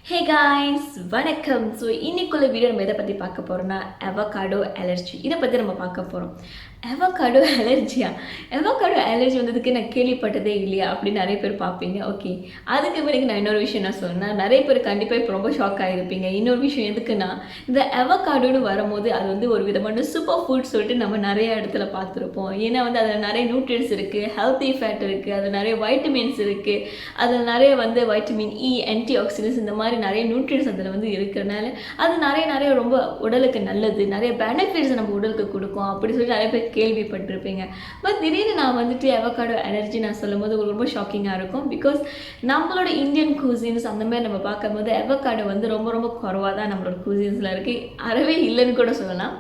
Hey guys, வணக்கம். So இன்னைக்குள்ள video நம்ம எதை பற்றி பார்க்க போகிறோம்னா அவகாடோ அலர்ஜி. இதை பற்றி நம்ம பார்க்க போகிறோம். அவகாடோ அலர்ஜியா? அவகாடோ அலர்ஜி வந்ததுக்கு நான் கேள்விப்பட்டதே இல்லையா அப்படின்னு நிறைய பேர் பார்ப்பீங்க. ஓகே, அதுக்கு பிறகு நான் இன்னொரு விஷயம் நான் சொன்னேன். நிறைய பேர் கண்டிப்பாக இப்போ ரொம்ப ஷாக் ஆகிருப்பீங்க. இன்னொரு விஷயம் எதுக்குன்னா, இந்த அவகாடோன்னு வரும்போது அது வந்து ஒரு விதமான சூப்பர் ஃபுட் சொல்லிட்டு நம்ம நிறைய இடத்துல பார்த்துருப்போம். ஏன்னா வந்து அதில் நிறைய நியூட்ரியன்ஸ் இருக்குது, ஹெல்த்தி ஃபேட் இருக்குது, அதில் நிறைய வைட்டமின்ஸ் இருக்குது, அதில் நிறைய வந்து வைட்டமின் இ, ஆன்டி ஆக்சிடென்ட்ஸ் இந்த மாதிரி நிறைய நியூட்ரியன்ஸ் அதில் வந்து இருக்கிறனால அது நிறைய ரொம்ப உடலுக்கு நல்லது, நிறைய பெனிஃபிட்ஸ் நம்ம உடலுக்கு கொடுக்கும் அப்படி சொல்லிட்டு நிறைய பேர் கேள்விப்பட்டிருப்பீங்க. பட் திடீர்னு நான் வந்துட்டு அவகாடோ அலர்ஜி நான் சொல்லும் போது ரொம்ப ஷாக்கிங்காக இருக்கும். பிகாஸ் நம்மளோட இந்தியன் குசின்ஸ் அந்த மாதிரி நம்ம பார்க்கும்போது அவகாடோ வந்து ரொம்ப குறைவாக தான் நம்மளோட குசின்ஸில் இருக்குது. அறவே இல்லைன்னு கூட சொல்லலாம்.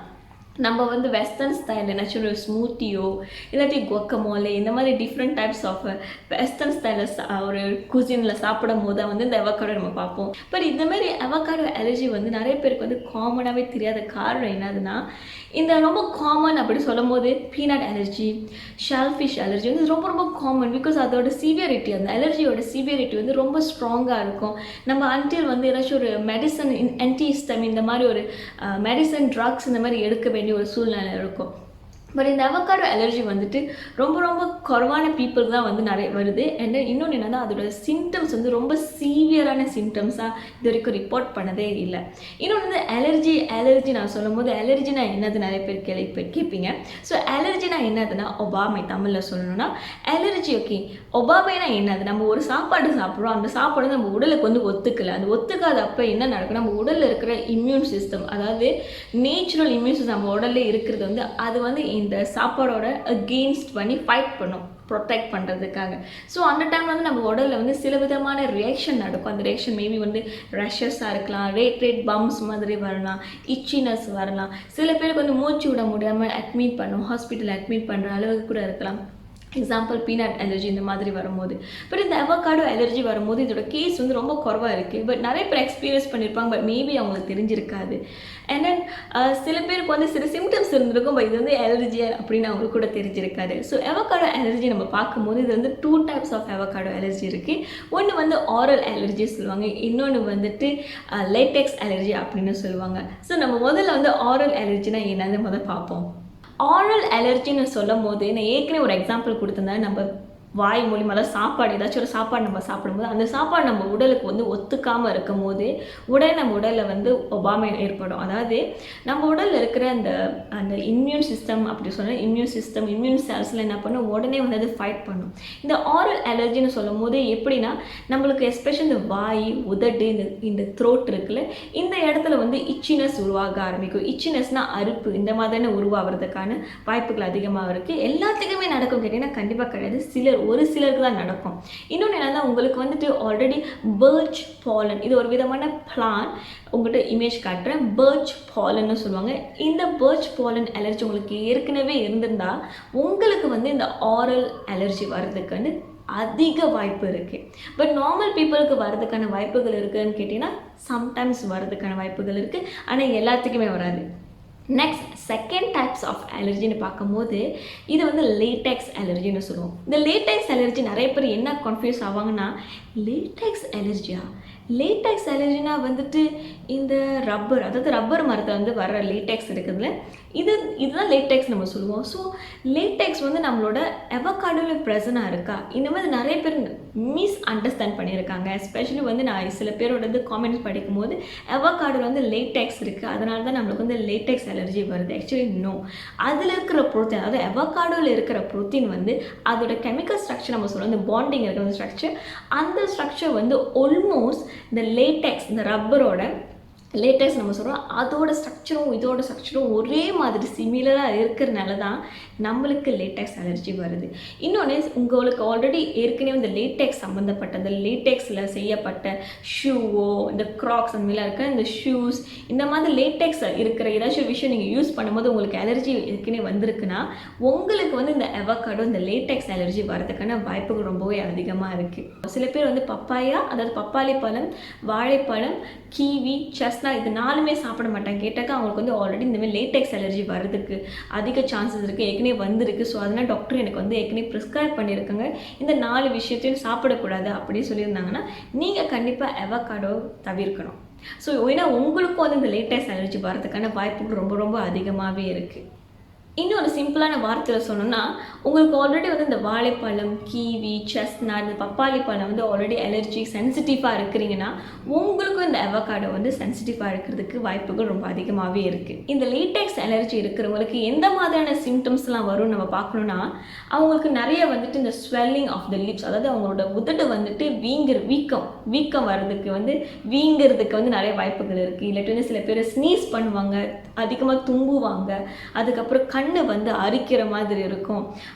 நம்ம வந்து வெஸ்டர்ன் ஸ்டைல் ஏதாச்சும் ஒரு ஸ்மூத்தியோ இல்லாட்டி குவக்கமோலே இந்த மாதிரி டிஃப்ரெண்ட் டைப்ஸ் ஆஃப் வெஸ்டர்ன் ஸ்டைலில் ஒரு குசினில் சாப்பிடும் போது தான் வந்து இந்த அவகாடோ நம்ம பார்ப்போம். பட் இந்தமாரி அவகாடோ அலர்ஜி வந்து நிறைய பேருக்கு வந்து காமனாகவே தெரியாத காரணம் என்னதுன்னா, இந்த ரொம்ப காமன் அப்படி சொல்லும் போது பீனட் அலர்ஜி, ஷெல்ஃபிஷ் அலர்ஜி வந்து ரொம்ப காமன். பிகாஸ் அதோட சிவியரிட்டி, அந்த அலர்ஜியோட சிவியரிட்டி வந்து ரொம்ப ஸ்ட்ராங்காக இருக்கும். நம்ம அன்டில் வந்து ஏதாச்சும் ஒரு மெடிசன் ஆன்டிஹிஸ்டமின் இந்த மாதிரி ஒரு மெடிசன் ட்ரக்ஸ் இந்த மாதிரி எடுக்க வேண்டிய ஒரு சூழ்நிலை இருக்கும். பட் இந்த அவகாடோ அலர்ஜி வந்துட்டு ரொம்ப குறைவான பீப்புளுக்கு தான் வந்து நிறைய வருது. அண்ட் இன்னொன்று என்னன்னா, அதோட சிம்டம்ஸ் வந்து ரொம்ப சீவியரான சிம்டம்ஸாக இது வரைக்கும் ரிப்போர்ட் பண்ணதே இல்லை. இன்னொன்று வந்து அலர்ஜி நான் சொல்லும் போது அலர்ஜினா என்னது நிறைய பேர் கேட்பீங்க. ஸோ அலர்ஜினா என்னதுன்னா ஒபாமை, தமிழில் சொல்லணும்னா அலர்ஜி. ஓகே, ஒபாமைனா என்னது? நம்ம ஒரு சாப்பாடு சாப்பிட்றோம், அந்த சாப்பாடு வந்து நம்ம உடலுக்கு வந்து ஒத்துக்கலை. அந்த ஒத்துக்காதப்ப என்ன நடக்கும், நம்ம உடலில் இருக்கிற இம்யூன் சிஸ்டம், அதாவது நேச்சுரல் இம்யூன் சிஸ்டம் நம்ம உடலில் இருக்கிறது வந்து அது வந்து இந்த சாப்பாடோட அகெயின்ஸ்ட் பண்ணி ஃபைட் பண்ணும், ப்ரொடெக்ட் பண்ணுறதுக்காக. ஸோ அந்த டைமில் வந்து நம்ம உடலில் வந்து சில விதமான ரியாக்ஷன் நடக்கும். அந்த ரியாக்ஷன் மேபி வந்து ரஷஸாக இருக்கலாம், ரேட் பம்ப்ஸ் மாதிரி வரலாம், இச்சினஸ் வரலாம். சில பேருக்கு வந்து மூச்சு விட முடியாமல் அட்மிட் பண்ணும், ஹாஸ்பிட்டல் அட்மிட் பண்ணுற அளவுக்கு கூட இருக்கலாம். எக்ஸாம்பிள் பீனட் அலர்ஜி இந்த மாதிரி வரும்போது. பட் இந்த அவகாடோ அலர்ஜி வரும்போது இதோட கேஸ் வந்து ரொம்ப குறைவாக இருக்குது. பட் நிறைய பேர் எக்ஸ்பீரியன்ஸ் பண்ணியிருப்பாங்க, பட் மேபி அவங்களுக்கு தெரிஞ்சிருக்காது. அண்ட் தென் சில பேருக்கு வந்து சில சிம்டம்ஸ் இருந்திருக்கும், பட் இது வந்து அலர்ஜி அப்படின்னு அவங்களுக்கு கூட தெரிஞ்சிருக்காது. ஸோ அவகாடோ அலர்ஜி நம்ம பார்க்கும்போது இது வந்து 2 டைப்ஸ் ஆஃப் அவகாடோ அலர்ஜி இருக்குது. ஒன்று வந்து ஆரல் அலர்ஜி சொல்லுவாங்க, இன்னொன்று வந்துட்டு லேட்டெக்ஸ் அலர்ஜி அப்படின்னு சொல்லுவாங்க. ஸோ நம்ம முதல்ல வந்து ஆரல் அலர்ஜினா என்னன்னு முதல்ல பார்ப்போம். ஆரல் அலர்ஜின்னு சொல்லும் போது நான் ஏற்கனவே ஒரு எக்ஸாம்பிள் கொடுத்துருந்தேன். நம்ம வாய் மூலியமாக தான் சாப்பாடு, ஏதாச்சும் ஒரு சாப்பாடு நம்ம சாப்பிடும்போது அந்த சாப்பாடு நம்ம உடலுக்கு வந்து ஒத்துக்காமல் இருக்கும் போது உடனே நம்ம உடலில் வந்து ஒபாமை ஏற்படும். அதாவது நம்ம உடலில் இருக்கிற அந்த இம்யூன் சிஸ்டம் அப்படி சொன்னால் இம்யூன் செல்ஸில் என்ன பண்ணும், உடனே வந்து அது ஃபைட் பண்ணும். இந்த ஆரல் அலர்ஜின்னு சொல்லும் போது எப்படின்னா, நம்மளுக்கு எஸ்பெஷலி இந்த வாய், உதடு, இந்த த்ரோட் இருக்குல்ல, இந்த இடத்துல வந்து இச்சினஸ் உருவாக ஆரம்பிக்கும். இச்சினஸ்னால் அறுப்பு, இந்த மாதிரியான உருவாகிறதுக்கான வாய்ப்புகள் அதிகமாக இருக்குது. எல்லாத்துக்குமே நடக்கும் கேட்டிங்கன்னா கண்டிப்பாக கிடையாது, ஒரு சிலருக்கு தான் நடக்கும். இன்னொன்று என்னன்னா, உங்களுக்கு வந்துட்டு ஆல்ரெடி பர்ச் பாலன், இது ஒரு விதமான பிளான், உங்கள்கிட்ட இமேஜ் காட்டுறேன். பர்ச் பாலன்னு சொல்லுவாங்க. இந்த பர்ச் பாலன் அலர்ஜி உங்களுக்கு ஏற்கனவே இருந்திருந்தால் உங்களுக்கு வந்து இந்த ஆரல் அலர்ஜி வர்றதுக்கு அதிக வாய்ப்பு இருக்குது. பட் நார்மல் பீப்புளுக்கு வர்றதுக்கான வாய்ப்புகள் இருக்குதுன்னு கேட்டிங்கன்னா சம்டைம்ஸ் வர்றதுக்கான வாய்ப்புகள் இருக்குது, ஆனால் எல்லாத்துக்குமே வராது. நெக்ஸ்ட் செகண்ட் டைப்ஸ் ஆஃப் அலர்ஜின்னு பார்க்கும்போது இது வந்து லேட்டெக்ஸ் அலர்ஜின்னு சொல்லுவோம். இந்த லேட்டெக்ஸ் அலர்ஜி நிறைய பேர் என்ன கன்ஃபியூஸ் ஆவாங்கன்னா, லேட்டெக்ஸ் அலர்ஜினா வந்துட்டு இந்த ரப்பர், அதாவது ரப்பர் மரத்தை வந்து வர்ற லேட்டெக்ஸ் இருக்குதுல்ல, இதுதான் லேட்டெக்ஸ் நம்ம சொல்லுவோம். ஸோ லேட்டெக்ஸ் வந்து நம்மளோட அவகாடோவில் ப்ரெசனாக இருக்கா, இந்த மாதிரி நிறைய பேர் மிஸ் அண்டர்ஸ்டாண்ட் பண்ணியிருக்காங்க. எஸ்பெஷலி வந்து நான் சில பேரோட காமெண்ட்ஸ் படிக்கும் போது அவகாடோவில் வந்து லேட்டெக்ஸ் இருக்குது, அதனால தான் நம்மளுக்கு வந்து லேட்டெக்ஸ் அலர்ஜி வருது. ஆக்சுவலி நோ, அதில் இருக்கிற ப்ரோட்டீன், அதாவது அவகாடோவில் இருக்கிற ப்ரோட்டீன் வந்து அதோட கெமிக்கல் ஸ்ட்ரக்சர் நம்ம சொல்லுவோம், இந்த பாண்டிங் இருக்கிற ஸ்ட்ரக்சர், அந்த ஸ்ட்ரக்சர் வந்து ஆல்மோஸ்ட் இந்த லேட்டெக்ஸ், இந்த ரப்பரோட லேட்டெக்ஸ் நம்ம சொல்கிறோம், அதோட ஸ்ட்ரக்சரும் இதோட ஸ்ட்ரக்சரும் ஒரே மாதிரி சிமிலராக இருக்கிறதுனால தான் நம்மளுக்கு லேட்டெக்ஸ் அலர்ஜி வருது. இன்னொன்று, உங்களுக்கு ஆல்ரெடி ஏற்கனவே இந்த லேட்டெக்ஸ் சம்மந்தப்பட்ட, இந்த லேட்டெக்ஸில் செய்யப்பட்ட ஷூவோ, இந்த க்ராக்ஸ் அந்த மாதிரிலாம் இருக்க இந்த ஷூஸ், இந்த மாதிரி லேட்டெக்ஸ் இருக்கிற ஏதாச்சும் விஷயம் நீங்கள் யூஸ் பண்ணும்போது உங்களுக்கு அலர்ஜி ஏற்கனவே வந்திருக்குன்னா உங்களுக்கு வந்து இந்த அவகாடோ, இந்த லேட்டெக்ஸ் அலர்ஜி வரதுக்கான வாய்ப்புகள் ரொம்பவே அதிகமாக இருக்குது. சில பேர் வந்து பப்பாயா, அதாவது பப்பாளி பழம், வாழைப்பழம், கீவி, செஸ் யங்ஸ்டர்ஸ்னால் இது 4மே சாப்பிட மாட்டாங்க. கேட்டாக்கா அவங்களுக்கு வந்து ஆல்ரெடி இந்தமாதிரி லேட்டெக்ஸ் அலர்ஜி வர்றதுக்கு அதிக சான்சஸ் இருக்குது, ஏற்கனவே வந்திருக்கு. ஸோ அதனால் டாக்டர் எனக்கு வந்து ஏற்கனவே ப்ரிஸ்கிரைப் பண்ணியிருக்காங்க, இந்த 4 விஷயத்தையும் சாப்பிடக்கூடாது அப்படின்னு சொல்லியிருந்தாங்கன்னா நீங்கள் கண்டிப்பாக அவகாடோ தவிர்க்கணும். ஸோ ஏன்னா உங்களுக்கும் வந்து இந்த லேட்டெக்ஸ் அலர்ஜி வரதுக்கான வாய்ப்புகள் ரொம்ப ரொம்ப அதிகமாகவே இருக்குது. இன்னும் ஒரு சிம்பிளான வார்த்தையில் சொல்லணும்னா, உங்களுக்கு ஆல்ரெடி வந்து இந்த வாழைப்பழம், கீவி, செஸ்னட், இந்த பப்பாளி பழம் வந்து ஆல்ரெடி அலர்ஜி சென்சிட்டிவாக இருக்கிறீங்கன்னா, உங்களுக்கும் இந்த அவகாடோ வந்து சென்சிட்டிவாக இருக்கிறதுக்கு வாய்ப்புகள் ரொம்ப அதிகமாகவே இருக்குது. இந்த லேட்டெக்ஸ் அலர்ஜி இருக்கிறவங்களுக்கு எந்த மாதிரியான சிம்டம்ஸ்லாம் வரும்னு நம்ம பார்க்கணுன்னா, அவங்களுக்கு நிறைய வந்துட்டு இந்த ஸ்வெல்லிங் ஆஃப் த லிப்ஸ், அதாவது அவங்களோட உதடு வந்துட்டு வீக்கம் வர்றதுக்கு வந்து வீங்கிறதுக்கு வந்து நிறைய வாய்ப்புகள் இருக்குது. இல்லாட்டி வந்து சில பேர் ஸ்னீஸ் பண்ணுவாங்க, அதிகமாக தும்புவாங்க, அதுக்கப்புறம் கண்ணு வந்து அரிக்கிற மாதிரி இருக்கும்,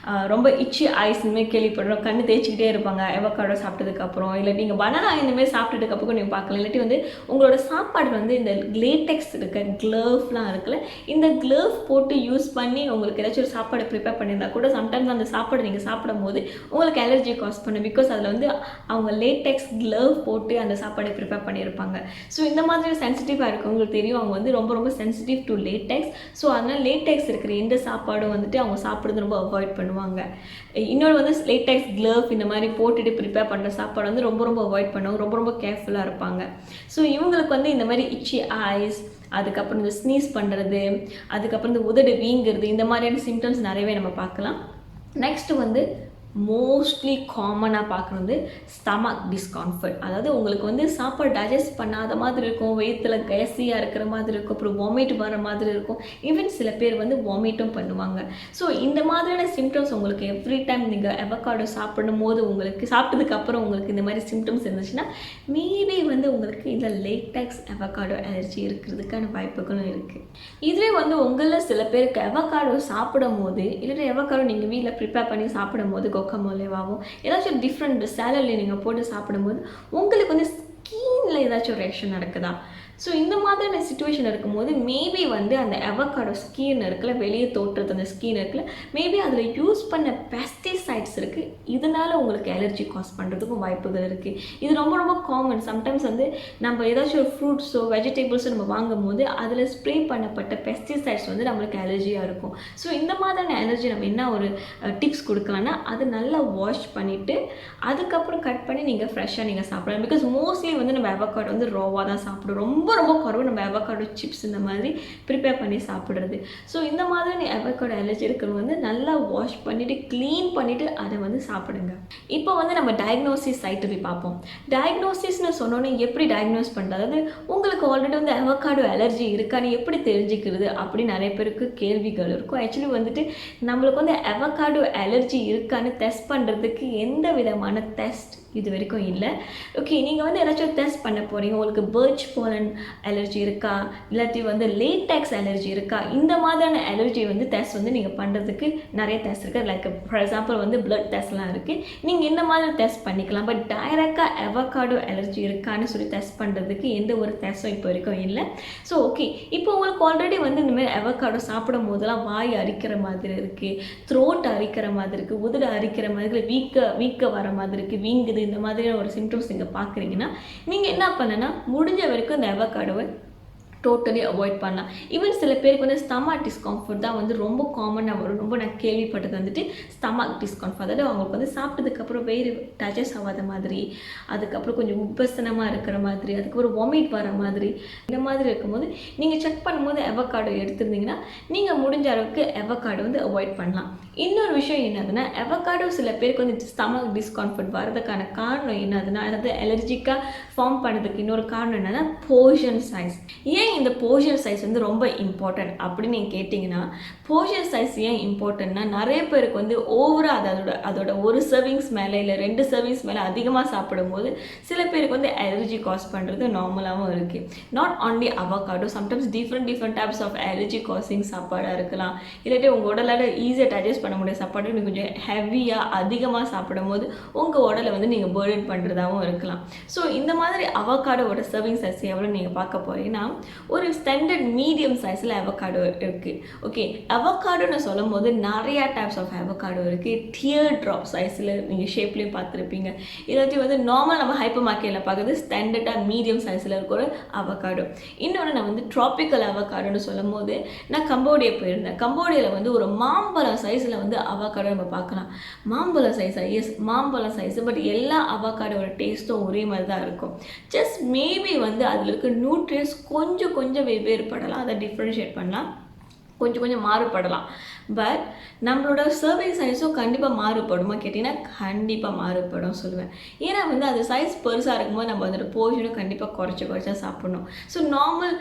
ரொம்ப இச்சி ஐஸ்னுமே கேள்விப்படுறோம், கண்ணு தேய்ச்சிக்கிட்டே இருப்பாங்க அவகாடோ சாப்பிட்டதுக்கப்புறம். இல்லாட்டி நீங்கள் பனானா இந்தமாதிரி சாப்பிட்டதுக்கப்புறம் நீங்கள் பார்க்கலாம். இல்லாட்டி வந்து உங்களோட சாப்பாடு வந்து இந்த லேட்டெக்ஸ் இருக்க க்ளவ்லாம் இருக்குல்ல, இந்த க்ளவ் போட்டு யூஸ் பண்ணி உங்களுக்கு ஏதாச்சும் ஒரு சாப்பாடு ப்ரிப்பேர் பண்ணியிருந்தா கூட சம்டைம்ஸ் அந்த சாப்பாடு நீங்கள் சாப்பிடும் போது உங்களுக்கு அலர்ஜி காஸ் பண்ணும். பிகாஸ் அதில் வந்து அவங்க லேட்டெக்ஸ் க்ளவ் போட்டு அந்த சாப்பாடை ப்ரிப்பேர் பண்ணியிருப்பாங்க. ஸோ இந்த மாதிரி சென்சிட்டிவாக இருக்கவங்களுக்கு தெரியும், அவங்க வந்து ரொம்ப ரொம்ப சென்சிட்டிவ் டு லேட்டெக்ஸ். ஸோ அதனால் லேட்டெக்ஸ் இருக்கிற எந்த சாப்பாடும் வந்துட்டு அவங்க சாப்பிட்றது ரொம்ப அவாய்ட் பண்ணுவாங்க. இன்னொரு வந்து லேட்டெக்ஸ் க்ளவ் இந்த மாதிரி போட்டுட்டு ப்ரிப்பேர் பண்ணுற சாப்பாடு வந்து ரொம்ப ரொம்ப அவாய்ட் பண்ணுவாங்க, ரொம்ப ரொம்ப கேர்ஃபுல்லாக இருப்பாங்க. ஸோ இவங்களுக்கு வந்து இந்த மாதிரி இச்சி ஐஸ், அதுக்கப்புறம் இந்த ஸ்னீஸ் பண்ணுறது, அதுக்கப்புறம் இந்த உதடு வீங்கிறது, இந்த மாதிரியான சிம்டம்ஸ் நிறையவே நம்ம பார்க்கலாம். நெக்ஸ்ட்டு வந்து மோஸ்ட்லி காமனாக பார்க்குறது ஸ்டமக் டிஸ்கம்ஃபர்ட். அதாவது உங்களுக்கு வந்து சாப்பாடு டைஜஸ்ட் பண்ணாத மாதிரி இருக்கும், வயிற்றில் கேஸியாக இருக்கிற மாதிரி இருக்கும், அப்புறம் வாமிட் வர மாதிரி இருக்கும், ஈவன் சில பேர் வந்து வாமிட்டும் பண்ணுவாங்க. ஸோ இந்த மாதிரியான சிம்டம்ஸ் உங்களுக்கு எவ்ரி டைம் நீங்கள் அவகாடோ சாப்பிடும் போது உங்களுக்கு சாப்பிட்டதுக்கப்புறம் உங்களுக்கு இந்த மாதிரி சிம்டம்ஸ் இருந்துச்சுன்னா மேபி வந்து உங்களுக்கு இந்த லேட்டெக்ஸ் அவகாடோ அலர்ஜி இருக்கிறதுக்கான வாய்ப்புகளும் இருக்குது. இதுவே வந்து உங்களில் சில பேருக்கு அவகாடோ சாப்பிடும் போது, இல்லைன்னா அவகாடோ நீங்கள் வீட்டில் ப்ரிப்பேர் பண்ணி சாப்பிடும் போது கொக்கமோலேவாகவும் ஏதாச்சும் டிஃப்ரெண்ட் சேலடில் நீங்கள் போட்டு சாப்பிடும்போது உங்களுக்கு வந்து ஸ்கின்ல ஏதாச்சும் ஒரு ரியாக்ஷன் நடக்குதா? ஸோ இந்த மாதிரியான சிச்சுவேஷன் இருக்கும்போது மேபி வந்து அந்த அவகாடோ ஸ்கின் இருக்குல்ல, வெளியே தோற்றுறது அந்த ஸ்கின் இருக்குல்ல, மேபி அதில் யூஸ் பண்ண பெஸ்டிசைட்ஸ் இருக்குது, இதனால் உங்களுக்கு அலர்ஜி காஸ் பண்ணுறதுக்கும் வாய்ப்புகள் இருக்குது. இது ரொம்ப ரொம்ப காமன். சம்டைம்ஸ் வந்து நம்ம ஏதாச்சும் ஒரு ஃப்ரூட்ஸோ வெஜிடபிள்ஸோ நம்ம வாங்கும் போது அதில் ஸ்ப்ரே பண்ணப்பட்ட பெஸ்டிசைட்ஸ் வந்து நம்மளுக்கு அலர்ஜியாக இருக்கும். ஸோ இந்த மாதிரியான அலர்ஜி நம்ம என்ன ஒரு டிப்ஸ் கொடுக்கலான்னா, அது நல்லா வாஷ் பண்ணிவிட்டு அதுக்கப்புறம் கட் பண்ணி நீங்கள் ஃப்ரெஷ்ஷாக நீங்கள் சாப்பிடலாம். பிகாஸ் மோஸ்ட்லி வந்து நம்ம அவகாடோ வந்து ரோவாக தான் சாப்பிடுவோம், ரொம்ப ரொம்ப குறைவு நம்ம அவகாடோ சிப்ஸ் இந்த மாதிரி ப்ரிப்பேர் பண்ணி சாப்பிட்றது. ஸோ இந்த மாதிரி அவகாடோ அலர்ஜி இருக்கிறவங்க வந்து நல்லா வாஷ் பண்ணிவிட்டு க்ளீன் பண்ணிவிட்டு அதை வந்து சாப்பிடுங்க. இப்போ வந்து நம்ம டயக்னோசிஸ் சைட்டு போய் பார்ப்போம். டயக்னோசிஸ்னு சொன்னோன்னே எப்படி டயக்னோஸ் பண்ணுறது, அதாவது உங்களுக்கு ஆல்ரெடி வந்து அவகாடோ அலர்ஜி இருக்கான்னு எப்படி தெரிஞ்சுக்கிறது அப்படின்னு நிறைய பேருக்கு கேள்விகள் இருக்கும். ஆக்சுவலி வந்துட்டு நம்மளுக்கு வந்து அவகாடோ அலர்ஜி இருக்கான்னு டெஸ்ட் பண்ணுறதுக்கு எந்த விதமான டெஸ்ட் இது வரைக்கும் இல்லை. ஓகே, நீங்கள் வந்து ஏதாச்சும் டெஸ்ட் பண்ண போகிறீங்க, உங்களுக்கு பர்ச் போலன் அலர்ஜி இருக்கா, இல்லாட்டி வந்து லேட்டெக்ஸ் அலர்ஜி இருக்கா, இந்த மாதிரியான அலர்ஜி வந்து டெஸ்ட் வந்து நீங்கள் பண்ணுறதுக்கு நிறைய டெஸ்ட் இருக்குது. லைக் ஃபார் எக்ஸாம்பிள் வந்து பிளட் டெஸ்ட்லாம் இருக்குது, நீங்கள் இந்த மாதிரி டெஸ்ட் பண்ணிக்கலாம். பட் டைரெக்டாக அவகாடோ அலர்ஜி இருக்கான்னு சொல்லி டெஸ்ட் பண்ணுறதுக்கு எந்த ஒரு டெஸ்ட்டும் இப்போ வரைக்கும் இல்லை. ஸோ ஓகே, இப்போ உங்களுக்கு ஆல்ரெடி வந்து இந்தமாதிரி அவகாடோ சாப்பிடும் போதெல்லாம் வாய் அரிக்கிற மாதிரி இருக்குது, த்ரோட் அரிக்கிற மாதிரி இருக்குது, உதடு அரிக்கிற மாதிரி, வீக்க வர மாதிரி இருக்குது, வீங்குது, இந்த மாதிரியான ஒரு சிம்டம்ஸ் நீங்கள் பார்க்குறீங்கன்னா நீங்கள் என்ன பண்ணனா, முடிஞ்ச வரைக்கும் இந்த அவகாடோவை டோட்டலி அவாய்ட் பண்ணலாம். ஈவன் சில பேருக்கு வந்து ஸ்டமக் டிஸ்கம்ஃபர்ட் தான் வந்து ரொம்ப காமனாக வரும். ரொம்ப நான் கேள்விப்பட்டது வந்துட்டு ஸ்டமக் டிஸ்கம்ஃபர்ட், அதாவது அவங்களுக்கு வந்து சாப்பிட்டதுக்கப்புறம் வேறு டைஜஸ்ட் ஆகாத மாதிரி, அதுக்கப்புறம் கொஞ்சம் உபசனமாக இருக்கிற மாதிரி, அதுக்கப்புறம் வாமிட் வர மாதிரி, இந்த மாதிரி இருக்கும்போது நீங்கள் செக் பண்ணும்போது அவகாடோ எடுத்திருந்தீங்கன்னா நீங்கள் முடிஞ்ச அளவுக்கு அவகாடோ வந்து அவாய்ட் பண்ணலாம். இன்னொரு விஷயம் என்னதுன்னா, அவகாடோ சில பேருக்கு வந்து ஸ்டமக் டிஸ்கம்ஃபர்ட் வரதுக்கான காரணம் என்னதுன்னா, அதாவது அலர்ஜிக்காக ஃபார்ம் பண்ணுறதுக்கு இன்னொரு காரணம் என்னன்னா போர்ஷன் சைஸ். ஏன் இந்த போர்ஷன் சைஸ் வந்து ரொம்ப இம்பார்ட்டன்ட் அப்படின்னு நீங்கள் கேட்டிங்கன்னா, போர்ஷன் சைஸ் ஏன் இம்பார்ட்டன்ட்னா, நிறைய பேருக்கு வந்து ஓவராக அதோட ஒரு சர்விங்ஸ் மேலே இல்லை 2 சர்விங்ஸ் மேலே அதிகமாக சாப்பிடும்போது சில பேருக்கு வந்து அலர்ஜி காஸ் பண்ணுறது நார்மலாகவும் இருக்குது. Not only avocado, sometimes different types of allergy causing சாப்பாடாக இருக்கலாம், இல்லாட்டி உங்கள் உடலால் ஈஸியாக டைஜஸ்ட் பண்ண முடிய சாப்பாடு நீங்கள் கொஞ்சம் ஹெவியாக அதிகமாக சாப்பிடும் போது உங்கள் உடலை வந்து நீங்கள் பர்டன் பண்ணுறதாகவும் இருக்கலாம். ஸோ இந்த மாதிரி அவகாடோவோட சர்விங் சைஸ் எவ்வளோ நீங்கள் பார்க்க போகிறீங்கன்னா, ஒரு ஸ்டாண்டர்ட் மீடியம் சைஸில் அவகாடோ இருக்குது. ஓகே, அவகாடோன்னு சொல்லும் போது நிறையா டைப்ஸ் ஆஃப் அவகாடோ இருக்குது. டியர் ட்ராப் சைஸில் நீங்கள் ஷேப்லேயும் பார்த்துருப்பீங்க. இல்லாட்டி வந்து நார்மல் நம்ம ஹைப்பர் மார்க்கெட்டில் பார்க்குறது ஸ்டாண்டர்டாக மீடியம் சைஸில் இருக்கிற அவகாடோ. இன்னொன்று நான் வந்து ட்ராபிக்கல் அவகாடோன்னு சொல்லும் போது நான் கம்போடியா போயிருந்தேன். கம்போடியாவில் வந்து ஒரு மாம்பழம் சைஸில் வந்து அவகாடோ நம்ம பார்க்கலாம். மாம்பழம் சைஸா? எஸ், மாம்பழம் சைஸு. பட் எல்லா அவகாடோட டேஸ்ட்டும் ஒரே மாதிரி தான் இருக்கும். ஜஸ்ட் மேபி வந்து அதில் இருக்க நியூட்ரியன்ஸ் கொஞ்சம் கொஞ்சம் வேறுபடலாம், அதை டிஃப்ரென்ஷியேட் பண்ணலாம், கொஞ்சம் மாறுபடலாம். பட் நம்மளோட சர்விங் சைஸும் கண்டிப்பாக மாறுபடுமா கேட்டிங்கன்னா கண்டிப்பாக மாறுபடும் சொல்லுவேன். ஏன்னா வந்து அது சைஸ் பெருசாக இருக்கும்போது நம்ம அதோட போர்ஷனும் கண்டிப்பாக குறைச்சா சாப்பிடணும். ஸோ நார்மல்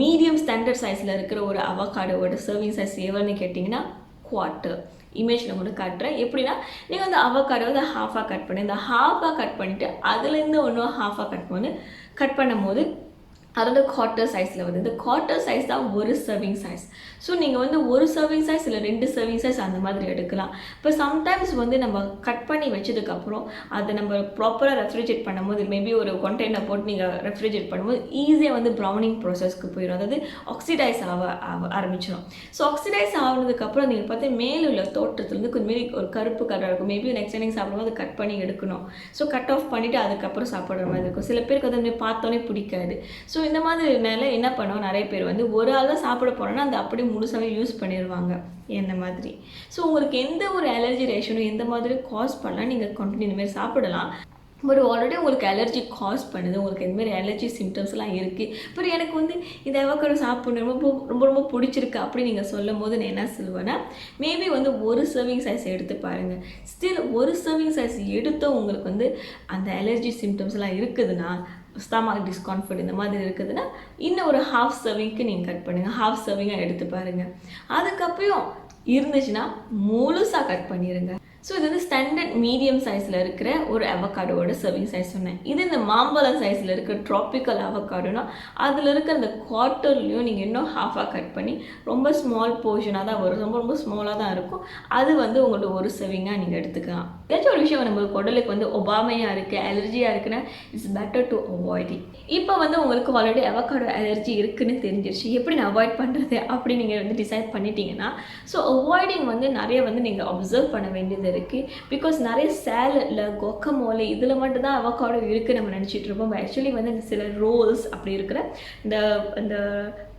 மீடியம் ஸ்டாண்டர்ட் சைஸில் இருக்கிற ஒரு அவகாடோவோட சர்விங் சைஸ் எவ்வளோன்னு கேட்டிங்கன்னா குவார்ட்டர். இமேஜில் உங்களுக்கு காட்டுறேன். எப்படின்னா நீங்கள் வந்து அவகாடோ வந்து ஹாஃபாக கட் பண்ணி இந்த ஹாஃபாக கட் பண்ணிவிட்டு அதுலேருந்து ஒன்றும் ஹாஃபாக கட் பண்ணும்போது அதோட குவார்ட்டர் சைஸில் வந்து இந்த குவார்ட்டர் சைஸ் தான் ஒரு சர்விங் சைஸ். ஸோ நீங்கள் வந்து ஒரு சர்விங் சைஸ் இல்லை 2 சர்விங் சைஸ் அந்த மாதிரி எடுக்கலாம். இப்போ சம்டைம்ஸ் வந்து நம்ம கட் பண்ணி வச்சதுக்கப்புறம் அதை நம்ம ப்ராப்பராக ரெஃப்ரிஜரேட் பண்ணும்போது மேபி ஒரு கண்டெய்னர் போட்டு நீங்கள் ரெஃப்ரிஜரேட் பண்ணும்போது ஈஸியாக வந்து ப்ரௌனிங் ப்ராசஸ்க்கு போயிடும். அதாவது ஆக்சிடைஸ் ஆரம்பிச்சிடும். ஸோ ஆக்சிடைஸ் ஆனதுக்கப்புறம் நீங்கள் பார்த்து மேலே உள்ள தோட்டத்துலேருந்து கொஞ்சம் மாரி ஒரு கருப்பு கலராக இருக்கும். மேபி நெக்ஸ்ட் டைம் சாப்பிடும்போது அதை கட் பண்ணி எடுக்கணும். ஸோ கட் ஆஃப் பண்ணிவிட்டு அதுக்கப்புறம் சாப்பிட்ற மாதிரி இருக்கும். சில பேருக்கு வந்து பார்த்தோன்னே பிடிக்காது. ஸோ இந்த மாதிரி என்ன பண்ணுவோம், நிறைய பேர் வந்து ஒரு ஆள் தான் சாப்பிட போகிறோன்னா அந்த அப்படியே முழுசாகவே யூஸ் பண்ணிடுவாங்க என்ன மாதிரி. ஸோ உங்களுக்கு எந்த ஒரு அலர்ஜி ரேஷனும் எந்த மாதிரி காஸ் பண்ணலாம், நீங்கள் கண்டினியூ இந்த மாதிரி சாப்பிடலாம். பட் ஆல்ரெடி உங்களுக்கு அலர்ஜி காஸ் பண்ணுது, உங்களுக்கு இந்தமாதிரி அலர்ஜி சிம்டம்ஸ்லாம் இருக்குது. பட் எனக்கு வந்து இந்த அவகாடோ சாப்பிடணும் ரொம்ப பிடிச்சிருக்கு அப்படி நீங்கள் சொல்லும் போது நான் என்ன சொல்லுவேன்னா மேபி வந்து ஒரு சர்விங் சைஸ் எடுத்து பாருங்கள். ஸ்டில் ஒரு சர்விங் சைஸ் எடுத்தோம் உங்களுக்கு வந்து அந்த அலர்ஜி சிம்டம்ஸ்லாம் இருக்குதுன்னா, ஸ்டமக் டிஸ்கம்ஃபர்ட் இந்த மாதிரி இருக்குதுன்னா இன்னும் ஒரு ஹாஃப் சர்விங்க்கு நீங்கள் கட் பண்ணுங்கள். ஹாஃப் சர்விங்காக எடுத்து பாருங்கள். அதுக்கப்புறம் இருந்துச்சுன்னா முழுசாக கட் பண்ணிடுங்க. ஸோ இது வந்து ஸ்டாண்டர்ட் மீடியம் சைஸில் இருக்கிற ஒரு அவகாடோவோட சர்விங் சைஸ் சொன்னேன். இது இந்த மாம்பழம் சைஸில் இருக்கிற ட்ராபிக்கல் அவகாடோனா அதில் இருக்க அந்த குவார்ட்டர்லேயும் நீங்கள் இன்னும் ஹாஃபாக கட் பண்ணி ரொம்ப ஸ்மால் போர்ஷனாக தான் வரும், ரொம்ப ஸ்மாலாக தான் இருக்கும். அது வந்து உங்களோட ஒரு சர்விங்காக நீங்கள் எடுத்துக்கலாம். ஏதாச்சும் ஒரு விஷயம் நம்மளுக்கு உடலுக்கு வந்து ஒபாமையாக இருக்குது, அலர்ஜியாக இருக்குன்னா it's better to avoid it. இப்போ வந்து உங்களுக்கு ஆல்ரெடி அவகாடோ அலர்ஜி இருக்குன்னு தெரிஞ்சிருச்சு. எப்படி நான் அவாய்ட் பண்ணுறது அப்படி நீங்கள் வந்து டிசைட் பண்ணிட்டீங்கன்னா ஸோ அவாய்டிங் வந்து நிறைய வந்து நீங்கள் அப்சர்வ் பண்ண வேண்டியது இருக்குது. பிகாஸ் நிறைய சேலட்ல கொக்கமோலே இதில் மட்டும்தான் அவகாடோ இருக்குது நம்ம நினச்சிட்டு இருப்போம். ஆக்சுவலி வந்து சில ரோல்ஸ் அப்படி இருக்கிற இந்த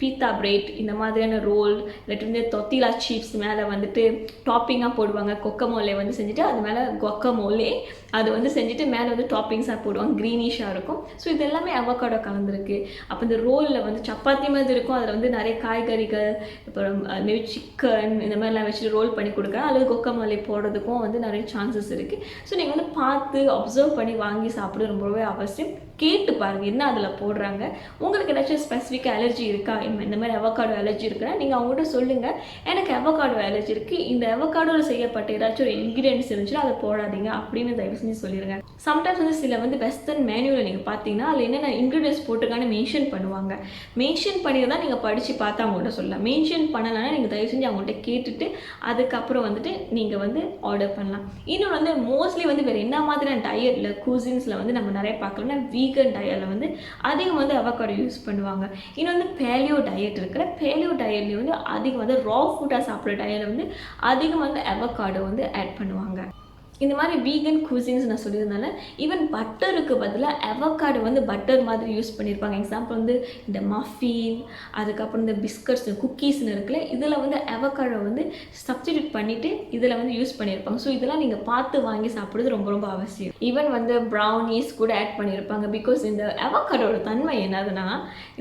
பீத்தா பிரெட் இந்த மாதிரியான ரோல் இல்லாட்டி வந்து தொத்திலா சிப்ஸ் மேலே வந்துட்டு டாப்பிங்காக போடுவாங்க. கொக்கமோலே வந்து செஞ்சுட்டு அது மேலே கொக்கமோலே அது வந்து செஞ்சுட்டு மேலே வந்து டாப்பிங்ஸாக போடுவாங்க, க்ரீனிஷாக இருக்கும். ஸோ இது எல்லாமே அவகாடோ கலந்துருக்கு. அப்போ இந்த ரோலில் வந்து சப்பாத்தி மாதிரி இருக்கும், அதில் வந்து நிறைய காய்கறிகள் அப்புறம் மேபி சிக்கன் இந்த மாதிரிலாம் வச்சுட்டு ரோல் பண்ணி கொடுக்குறேன். அல்லது கொக்கமோலே போடுறதுக்கும் வந்து நிறைய சான்சஸ் இருக்குது. ஸோ நீங்கள் வந்து பார்த்து அப்சர்வ் பண்ணி வாங்கி சாப்பிட ரொம்பவே அவசியம். கேட்டு பாருங்கள் என்ன அதில் போடுறாங்க. உங்களுக்கு ஏதாச்சும் ஸ்பெசிஃபிக் அலர்ஜி இருக்கா, இந்த மாதிரி அவகாடோ அலர்ஜி இருக்குன்னா நீங்கள் அவங்ககிட்ட சொல்லுங்கள், எனக்கு அவகாடோ அலர்ஜி இருக்குது, இந்த அவகாடோவில் செய்யப்பட்ட ஏதாச்சும் ஒரு இன்க்ரீடியன்ஸ் இருந்துச்சுன்னா அதை போடாதீங்க அப்படின்னு தயவு செஞ்சு சொல்லிடுங்க. சம்டைம்ஸ் வந்து சில வந்து வெஸ்டர்ன் மேனுவில் நீங்கள் பார்த்தீங்கன்னா அதில் என்னென்ன இன்க்ரீடியன்ஸ் போட்டுக்கான மென்ஷன் பண்ணுவாங்க. மென்ஷன் பண்ணி தான் நீங்கள் படித்து பார்த்து அவங்கள்ட்ட சொல்லலாம். மென்ஷன் பண்ணலைன்னா நீங்கள் தயவு செஞ்சு அவங்கள்ட்ட கேட்டுட்டு அதுக்கப்புறம் வந்துட்டு நீங்கள் வந்து ஆர்டர் பண்ணலாம். இன்னொன்று வந்து மோஸ்ட்லி வந்து வேறு என்ன மாதிரியான டயட்டில் கூசின்ஸில் வந்து நம்ம நிறைய பார்க்கலாம்னா வீகன் டயட்டில் வந்து அதிகம் வந்து அவகாடோ யூஸ் பண்ணுவாங்க. இன்னும் வந்து பேலியோ டயட் இருக்கிற பேலியோ டயட்லேயும் வந்து அதிகம் வந்து ரா ஃபுட்டாக சாப்பிட்ற டயட்டில் வந்து அதிகம் வந்து அவகாடோ வந்து ஆட் பண்ணுவாங்க. இந்த மாதிரி வீகன் குசின்ஸ் நான் சொல்லியிருந்தால ஈவன் பட்டருக்கு பதிலாக அவகாடோ வந்து பட்டர் மாதிரி யூஸ் பண்ணியிருப்பாங்க. எக்ஸாம்பிள் வந்து இந்த மஃபின், அதுக்கப்புறம் இந்த பிஸ்கட்ஸ் குக்கீஸ்னு இருக்குல்ல, இதில் வந்து அவகாடோ வந்து சப்ஸ்டிடியூட் பண்ணிவிட்டு இதில் வந்து யூஸ் பண்ணியிருப்பாங்க. ஸோ இதெல்லாம் நீங்கள் பார்த்து வாங்கி சாப்பிட்றது ரொம்ப அவசியம். ஈவன் வந்து ப்ரௌனிஸ் கூட ஆட் பண்ணியிருப்பாங்க. பிகாஸ் இந்த அவகாடோட தன்மை என்னதுன்னா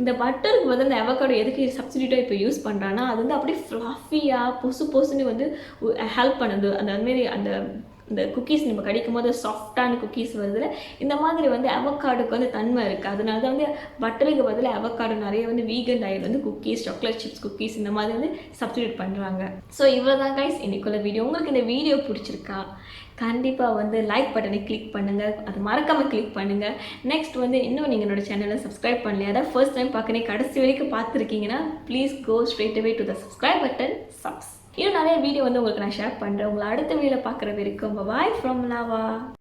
இந்த பட்டருக்கு பதில் இந்த அவகாடோ எதுக்கு சப்ஸ்டிடியூட்டாக இப்போ யூஸ் பண்ணுறாங்கன்னா அது வந்து அப்படியே ஃப்ளஃபியாக பொசுன்னு வந்து ஹெல்ப் பண்ணுது. அந்த மாதிரி இந்த குக்கீஸ் நம்ம கடிக்கும் போது சாஃப்டான குக்கீஸ் வருதுல, இந்த மாதிரி வந்து அவகாடோக்கு வந்து தன்மை இருக்குது. அதனால தான் வந்து பட்டருக்கு பதில் அவகாடோ நிறைய வந்து வீகன் டயட் வந்து குக்கீஸ், சாக்லேட் சிப்ஸ் குக்கீஸ் இந்த மாதிரி வந்து சப்ஸ்டிடியூட் பண்ணுறாங்க. ஸோ இவ்வளோ தான் கைஸ் இன்னைக்குள்ள வீடியோ. உங்களுக்கு இந்த வீடியோ பிடிச்சிருக்கா கண்டிப்பாக வந்து லைக் பட்டனை கிளிக் பண்ணுங்கள், அது மறக்காமல் கிளிக் பண்ணுங்கள். நெக்ஸ்ட் வந்து இன்னும் நீங்கள் என்னோட சேனலை சப்ஸ்கிரைப் பண்ணலையா, அதாவது ஃபர்ஸ்ட் டைம் பார்க்கணும் கடைசி வரைக்கும் பார்த்துருக்கீங்கன்னா please go straight away to the subscribe button இன்னும் நிறைய வீடியோ வந்து உங்களுக்கு நான் ஷேர் பண்ணுறேன். உங்களை அடுத்த வீடியோவில் பார்க்குற வரைக்கும் பாய் ஃப்ரம் லாவா.